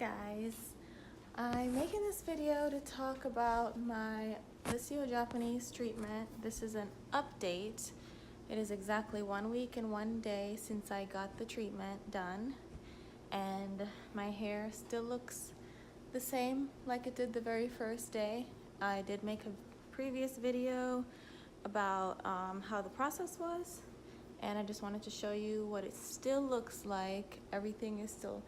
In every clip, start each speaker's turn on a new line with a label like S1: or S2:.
S1: guys, I'm making this video to talk about my Liscio Japanese treatment. This is an update. It is exactly 1 week and 1 day since I got the treatment done, and my hair still looks the same like it did the very first day. I did make a previous video about how the process was, and I just wanted to show you what it still looks like. Everything is still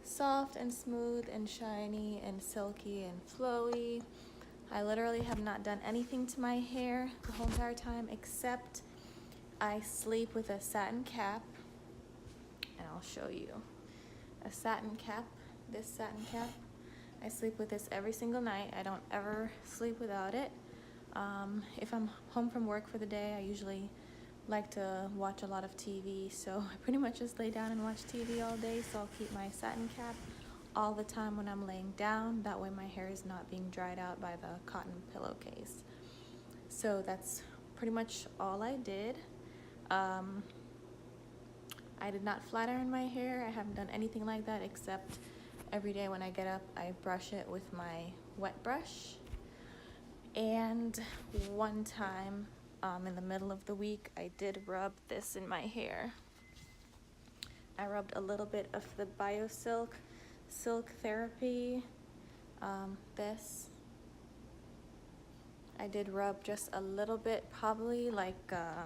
S1: soft and smooth and shiny and silky and flowy. I literally have not done anything to my hair the whole entire time, except I sleep with a satin cap, and I'll show you. A satin cap, this satin cap. I sleep with this every single night. I don't ever sleep without it. If I'm home from work for the day, I usually like to watch a lot of TV, so I pretty much just lay down and watch TV all day. So I'll keep my satin cap all the time when I'm laying down. That way my hair is not being dried out by the cotton pillowcase. So that's pretty much all I did. I did not flat iron my hair. I haven't done anything like that, except every day when I get up, I brush it with my wet brush. And one time in the middle of the week, I did rub this in my hair. I rubbed a little bit of the Silk Therapy, this. I did rub just a little bit, probably like a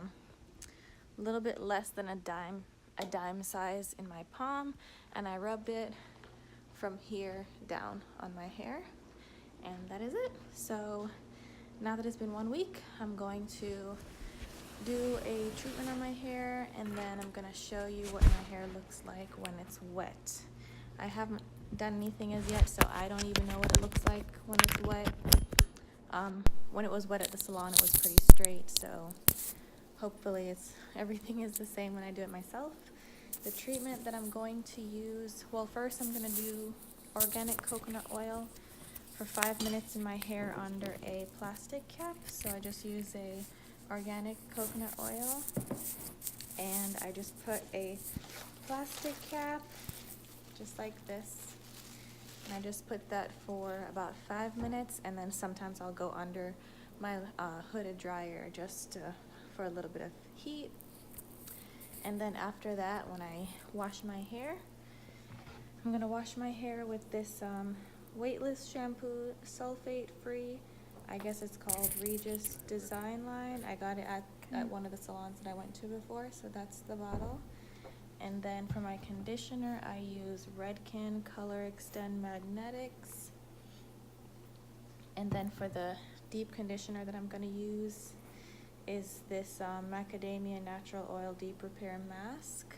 S1: little bit less than a dime size in my palm, and I rubbed it from here down on my hair, and that is it. So now that it's been 1 week, I'm going to do a treatment on my hair, and then I'm gonna show you what my hair looks like when it's wet. I haven't done anything as yet, so I don't even know what it looks like when it's wet. When it was wet at the salon, it was pretty straight, so hopefully everything is the same when I do it myself. The treatment that I'm going to use, well, first I'm gonna do organic coconut oil for 5 minutes in my hair under a plastic cap. So I just use a organic coconut oil, and I just put a plastic cap just like this, and I just put that for about 5 minutes, and then sometimes I'll go under my hooded dryer just for a little bit of heat. And then after that, when I wash my hair, I'm gonna wash my hair with this weightless shampoo, sulfate free. I guess it's called Regis Design Line. I got it at one of the salons that I went to before, so that's the bottle. And then for my conditioner, I use Redken Color Extend Magnetics. And then for the deep conditioner that I'm gonna use is this Macadamia Natural Oil Deep Repair Mask.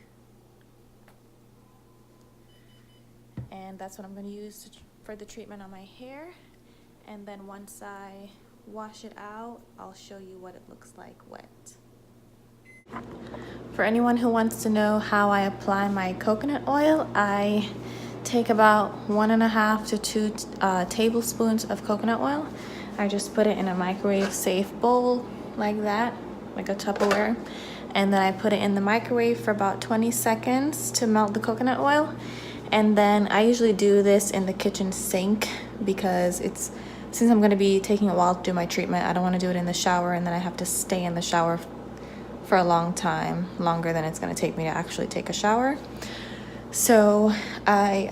S1: And that's what I'm gonna use for the treatment on my hair. And then once I wash it out, I'll show you what it looks like wet. For anyone who wants to know how I apply my coconut oil, I take about 1.5 to 2 tablespoons of coconut oil. I just put it in a microwave safe bowl like that, like a Tupperware, and then I put it in the microwave for about 20 seconds to melt the coconut oil. And then I usually do this in the kitchen sink because since I'm going to be taking a while to do my treatment, I don't want to do it in the shower, and then I have to stay in the shower for a long time, longer than it's going to take me to actually take a shower. So I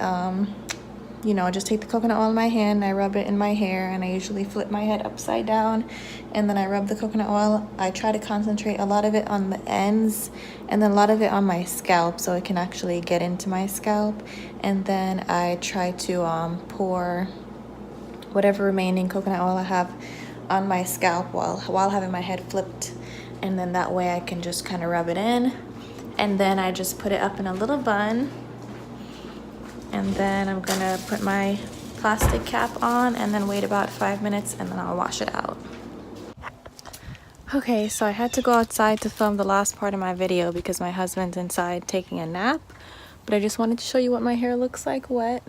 S1: just take the coconut oil in my hand, I rub it in my hair, and I usually flip my head upside down, and then I rub the coconut oil. I try to concentrate a lot of it on the ends, and then a lot of it on my scalp, so it can actually get into my scalp. And then I try to pour whatever remaining coconut oil I have on my scalp while having my head flipped, and then that way I can just kind of rub it in. And then I just put it up in a little bun, and then I'm gonna put my plastic cap on and then wait about 5 minutes, and then I'll wash it out. Okay, so I had to go outside to film the last part of my video because my husband's inside taking a nap, but I just wanted to show you what my hair looks like wet.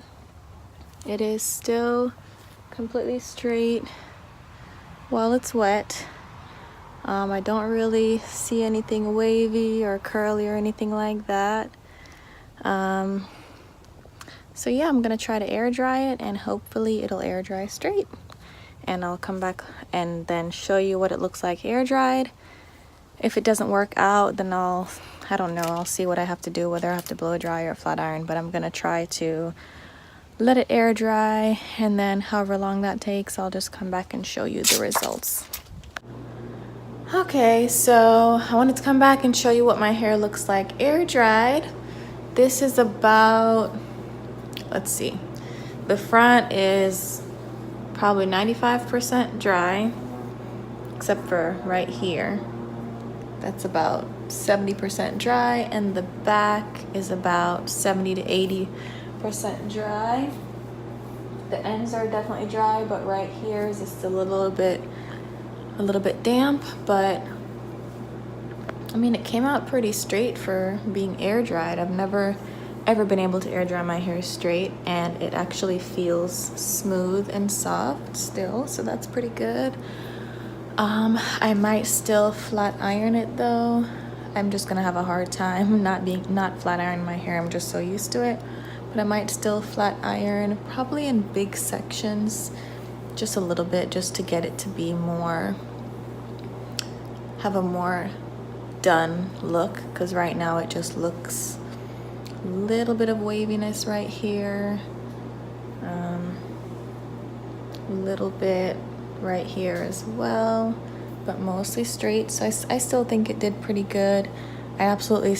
S1: It is still completely straight while it's wet. I don't really see anything wavy or curly or anything like that. So yeah, I'm gonna try to air dry it and hopefully it'll air dry straight. And I'll come back and then show you what it looks like air dried. If it doesn't work out, then I don't know, I'll see what I have to do, whether I have to blow dry or flat iron, but I'm gonna try to let it air dry, and then however long that takes, I'll just come back and show you the results. Okay, so I wanted to come back and show you what my hair looks like air dried. This is about, let's see, the front is probably 95% dry, except for right here. That's about 70% dry, and the back is about 70 to 80% dry. The ends are definitely dry, but right here is just a little bit damp, but I mean, it came out pretty straight for being air dried. I've never ever been able to air dry my hair straight, and it actually feels smooth and soft still, so that's pretty good. I might still flat iron it though. I'm just gonna have a hard time not flat ironing my hair. I'm just so used to it. But I might still flat iron, probably in big sections, just a little bit, just to get it to be more, have a more done look, because right now it just looks a little bit of waviness right here, a little bit right here as well, but mostly straight. So I still think it did pretty good. I absolutely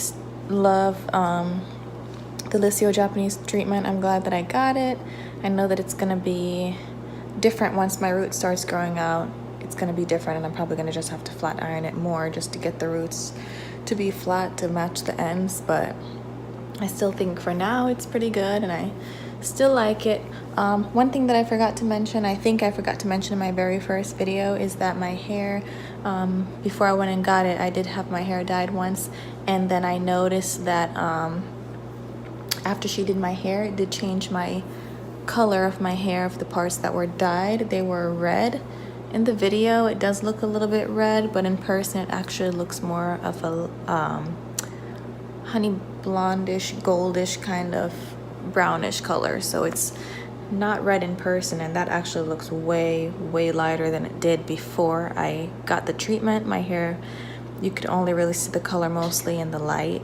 S1: love the Liscio Japanese treatment. I'm glad that I got it. I know that it's gonna be different once my root starts growing out. It's gonna be different, and I'm probably gonna just have to flat iron it more just to get the roots to be flat to match the ends, but I still think for now it's pretty good and I still like it. One thing that I forgot to mention, I think I forgot to mention in my very first video, is that my hair, before I went and got it, I did have my hair dyed once, and then I noticed that after she did my hair, it did change my color of my hair. Of the parts that were dyed, they were red. In the video it does look a little bit red, but in person it actually looks more of a honey blondish, goldish kind of brownish color. So it's not red in person, and that actually looks way lighter than it did before I got the treatment. My hair, you could only really see the color mostly in the light,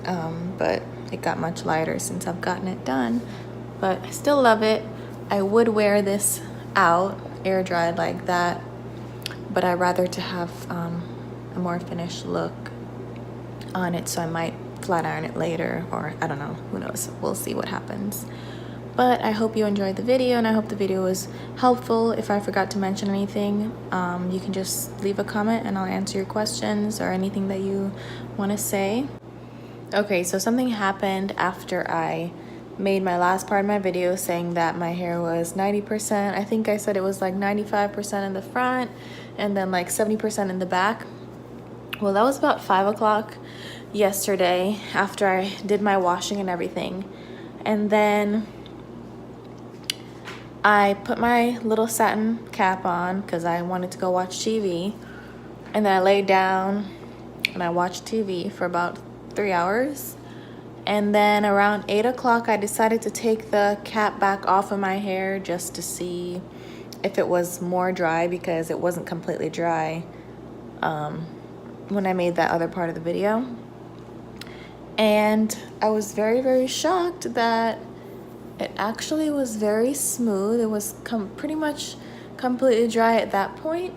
S1: but it got much lighter since I've gotten it done. But I still love it. I would wear this out air dried like that, but I'd rather to have a more finished look on it, so I might flat iron it later, or I don't know, who knows, we'll see what happens. But I hope you enjoyed the video, and I hope the video was helpful. If I forgot to mention anything, you can just leave a comment and I'll answer your questions or anything that you want to say. Okay, so something happened after I made my last part of my video saying that my hair was 90%. I think I said it was like 95% in the front and then like 70% in the back. Well, that was about 5 o'clock yesterday after I did my washing and everything. And then I put my little satin cap on because I wanted to go watch TV. And then I laid down and I watched TV for about 3 hours. And then around 8 o'clock, I decided to take the cap back off of my hair just to see if it was more dry, because it wasn't completely dry when I made that other part of the video. And I was very shocked that it actually was very smooth. It was pretty much completely dry at that point.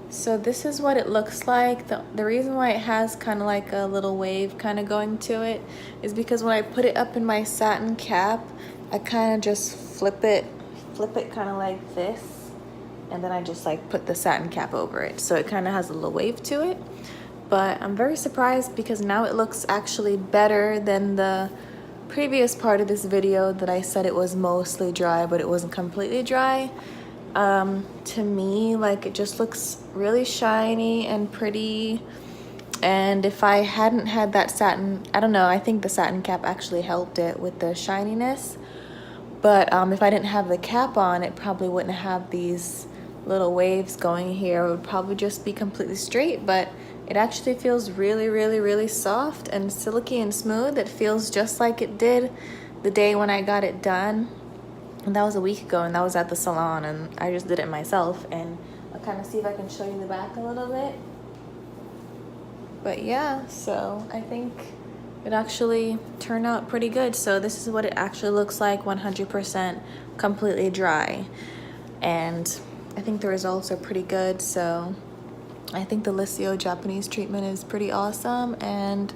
S1: So this is what it looks like. The reason why it has kind of like a little wave kind of going to it is because when I put it up in my satin cap, I kind of just flip it kind of like this, and then I just like put the satin cap over it. So it kind of has a little wave to it. But I'm very surprised because now it looks actually better than the previous part of this video that I said it was mostly dry, but it wasn't completely dry. To me, like, it just looks really shiny and pretty. And if I hadn't had that satin, I don't know, I think the satin cap actually helped it with the shininess. But if I didn't have the cap on, it probably wouldn't have these little waves going here. It would probably just be completely straight, but it actually feels really soft and silky and smooth. It feels just like it did the day when I got it done, and that was a week ago, and that was at the salon, and I just did it myself. And I'll kind of see if I can show you the back a little bit. But yeah, so I think it actually turned out pretty good. So this is what it actually looks like 100% completely dry. And I think the results are pretty good. So I think the Liscio Japanese treatment is pretty awesome. And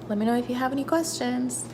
S1: let me know if you have any questions.